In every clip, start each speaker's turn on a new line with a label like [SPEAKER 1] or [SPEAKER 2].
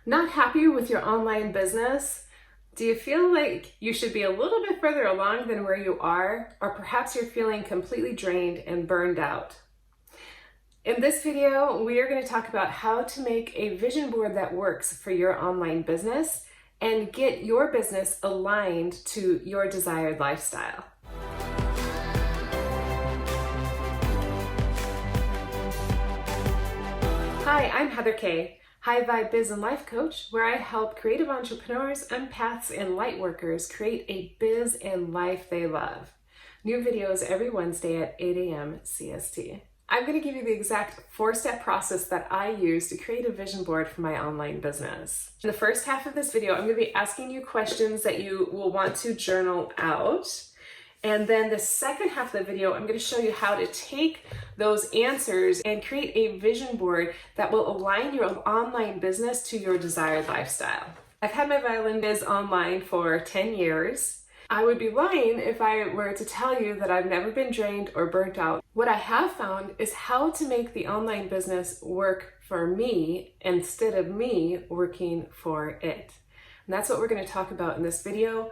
[SPEAKER 1] Not happy with your online business? Do you feel like you should be a little bit further along than where you are? Or perhaps you're feeling completely drained and burned out? In this video, we are going to talk about how to make a vision board that works for your online business and get your business aligned to your desired lifestyle. Hi, I'm Heather Kaye, High Vibe Biz and Life Coach, where I help creative entrepreneurs, empaths, and lightworkers create a biz and life they love. New videos every Wednesday at 8 a.m. CST. I'm going to give you the exact 4-step process that I use to create a vision board for my online business. In the first half of this video, I'm going to be asking you questions that you will want to journal out. And then the second half of the video, I'm going to show you how to take those answers and create a vision board that will align your online business to your desired lifestyle. I've had my violin biz online for 10 years. I would be lying if I were to tell you that I've never been drained or burnt out. What I have found is how to make the online business work for me instead of me working for it. And that's what we're going to talk about in this video,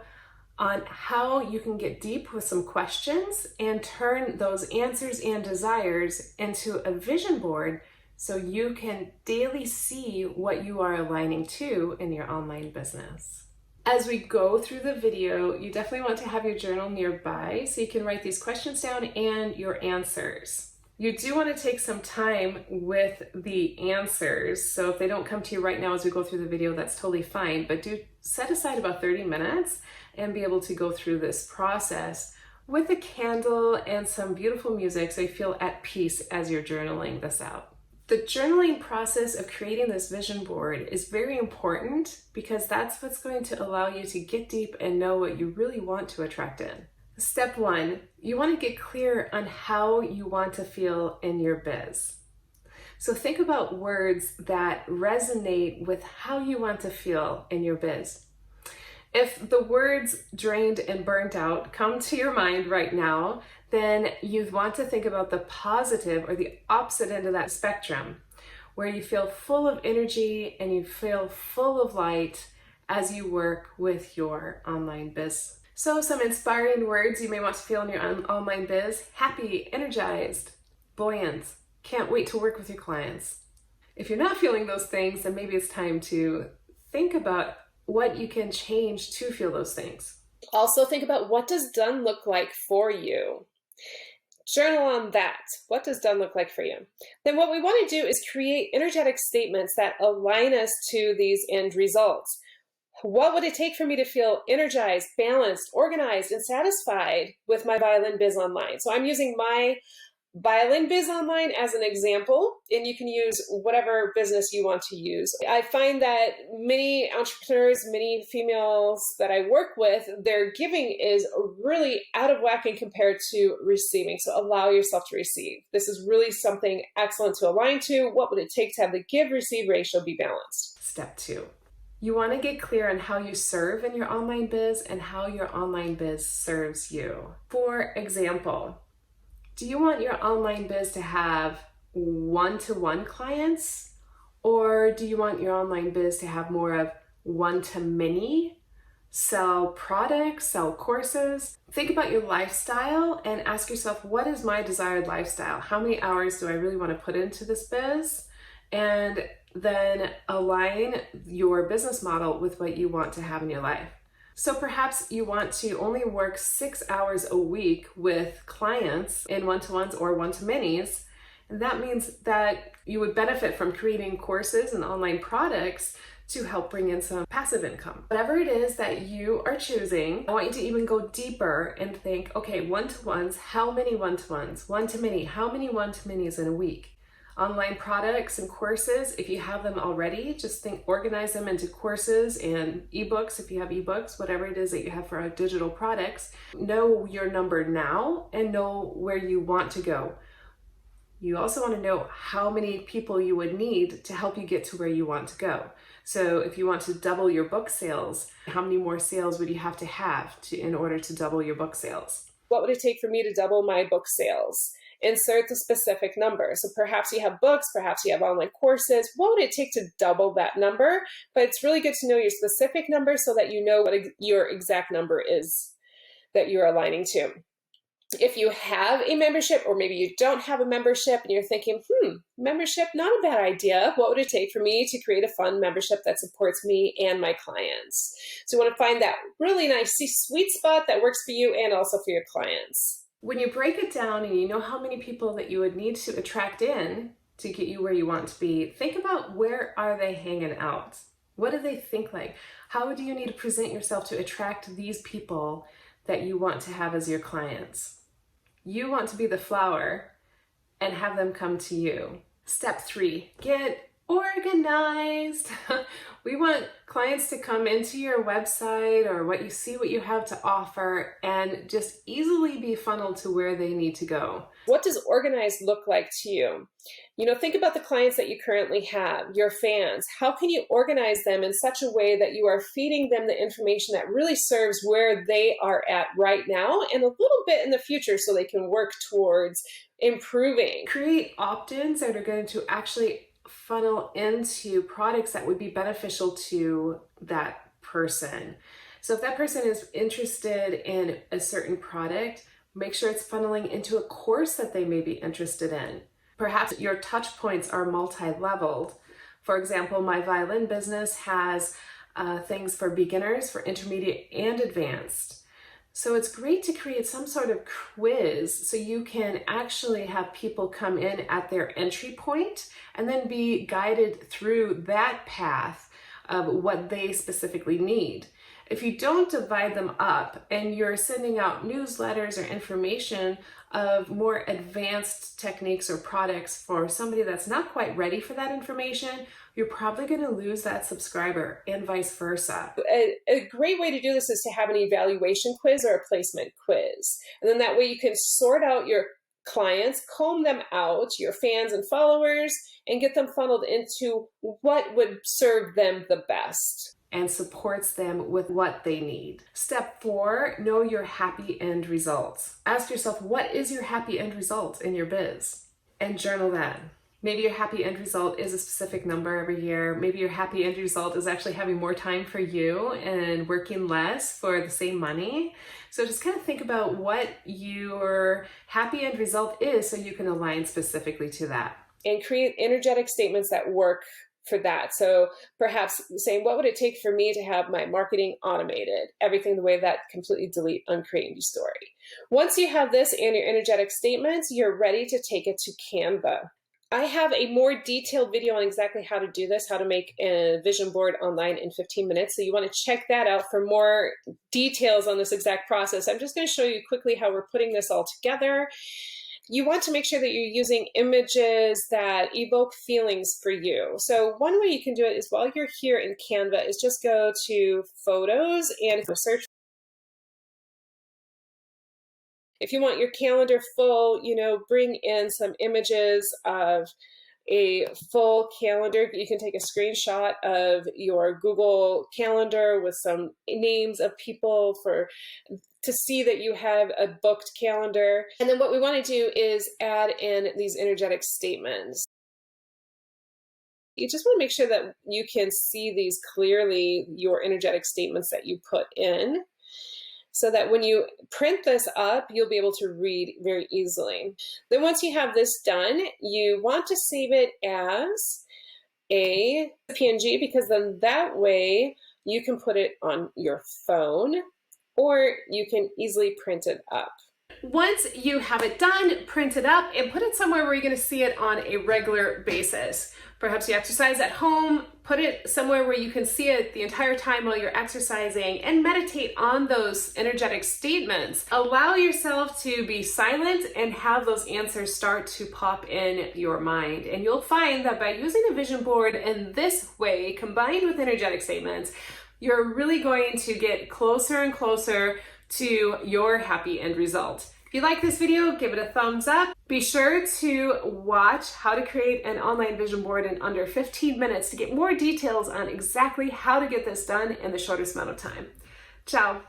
[SPEAKER 1] on how you can get deep with some questions and turn those answers and desires into a vision board so you can daily see what you are aligning to in your online business. As we go through the video, you definitely want to have your journal nearby so you can write these questions down and your answers. You do want to take some time with the answers, so if they don't come to you right now as we go through the video, that's totally fine, but do set aside about 30 minutes and be able to go through this process with a candle and some beautiful music so you feel at peace as you're journaling this out. The journaling process of creating this vision board is very important because that's what's going to allow you to get deep and know what you really want to attract in. Step 1, you want to get clear on how you want to feel in your biz. So think about words that resonate with how you want to feel in your biz. If the words drained and burnt out come to your mind right now, then you want to think about the positive or the opposite end of that spectrum, where you feel full of energy and you feel full of light as you work with your online biz. So some inspiring words you may want to feel in your online biz: happy, energized, buoyant, can't wait to work with your clients. If you're not feeling those things, then maybe it's time to think about what you can change to feel those things. Also think about, what does done look like for you? Journal on that. What does done look like for you? Then what we want to do is create energetic statements that align us to these end results. What would it take for me to feel energized, balanced, organized, and satisfied with my violin biz online? So I'm using my violin biz online as an example, and you can use whatever business you want to use. I find that many entrepreneurs, many females that I work with, their giving is really out of whack and compared to receiving. So allow yourself to receive. This is really something excellent to align to. What would it take to have the give-receive ratio be balanced? Step 2. You want to get clear on how you serve in your online biz and how your online biz serves you. For example, do you want your online biz to have one-to-one clients, or do you want your online biz to have more of one-to-many, sell products, sell courses? Think about your lifestyle and ask yourself, what is my desired lifestyle? How many hours do I really want to put into this biz? And then align your business model with what you want to have in your life. So perhaps you want to only work 6 hours a week with clients in one-to-ones or one-to-manys. And that means that you would benefit from creating courses and online products to help bring in some passive income. Whatever it is that you are choosing, I want you to even go deeper and think, okay, one-to-ones, how many one-to-ones? One-to-many, how many one-to-manys in a week? Online products and courses, if you have them already, just organize them into courses and ebooks if you have ebooks, whatever it is that you have for digital products. Know your number now and know where you want to go. You also want to know how many people you would need to help you get to where you want to go. So if you want to double your book sales, how many more sales would you have in order to double your book sales? What would it take for me to double my book sales? insert the specific number. So perhaps you have books, perhaps you have online courses. What would it take to double that number? But it's really good to know your specific number so that you know what your exact number is that you're aligning to. If you have a membership, or maybe you don't have a membership and you're thinking, membership, not a bad idea. What would it take for me to create a fun membership that supports me and my clients? So you want to find that really nice sweet spot that works for you and also for your clients. When you break it down and you know how many people that you would need to attract in to get you where you want to be, think about, where are they hanging out? What do they think like? How do you need to present yourself to attract these people that you want to have as your clients? You want to be the flower and have them come to you. Step 3, get organized. We want clients to come into your website or what you have to offer and just easily be funneled to where they need to go. What does organized look like to you? Think about the clients that you currently have, your fans. How can you organize them in such a way that you are feeding them the information that really serves where they are at right now and a little bit in the future so they can work towards improving? Create opt-ins that are going to actually funnel into products that would be beneficial to that person. So if that person is interested in a certain product, make sure it's funneling into a course that they may be interested in. Perhaps your touch points are multi-leveled. For example, my violin business has things for beginners, for intermediate and advanced. So it's great to create some sort of quiz so you can actually have people come in at their entry point and then be guided through that path of what they specifically need. If you don't divide them up and you're sending out newsletters or information of more advanced techniques or products for somebody that's not quite ready for that information, you're probably going to lose that subscriber and vice versa. A great way to do this is to have an evaluation quiz or a placement quiz. And then that way you can sort out your clients, comb them out, your fans and followers, and get them funneled into what would serve them the best and supports them with what they need. Step 4, know your happy end results. Ask yourself, what is your happy end result in your biz? And journal that. Maybe your happy end result is a specific number every year. Maybe your happy end result is actually having more time for you and working less for the same money. So just kind of think about what your happy end result is so you can align specifically to that. And create energetic statements that work for that. So perhaps saying, what would it take for me to have my marketing automated? Everything the way that completely delete, uncreate new story. Once you have this and your energetic statements, you're ready to take it to Canva. I have a more detailed video on exactly how to do this, how to make a vision board online in 15 minutes. So you want to check that out for more details on this exact process. I'm just going to show you quickly how we're putting this all together. You want to make sure that you're using images that evoke feelings for you. So one way you can do it is while you're here in Canva is just go to photos and search. If you want your calendar full, bring in some images of a full calendar. You can take a screenshot of your Google Calendar with some names of people to see that you have a booked calendar. And then what we want to do is add in these energetic statements. You just want to make sure that you can see these clearly, your energetic statements that you put in, so that when you print this up, you'll be able to read very easily. Then once you have this done, you want to save it as a PNG, because then that way you can put it on your phone or you can easily print it up. Once you have it done, print it up and put it somewhere where you're going to see it on a regular basis. Perhaps you exercise at home, put it somewhere where you can see it the entire time while you're exercising, and meditate on those energetic statements. Allow yourself to be silent and have those answers start to pop in your mind. And you'll find that by using a vision board in this way, combined with energetic statements, you're really going to get closer and closer to your happy end result. If you like this video, give it a thumbs up. Be sure to watch how to create an online vision board in under 15 minutes to get more details on exactly how to get this done in the shortest amount of time. Ciao.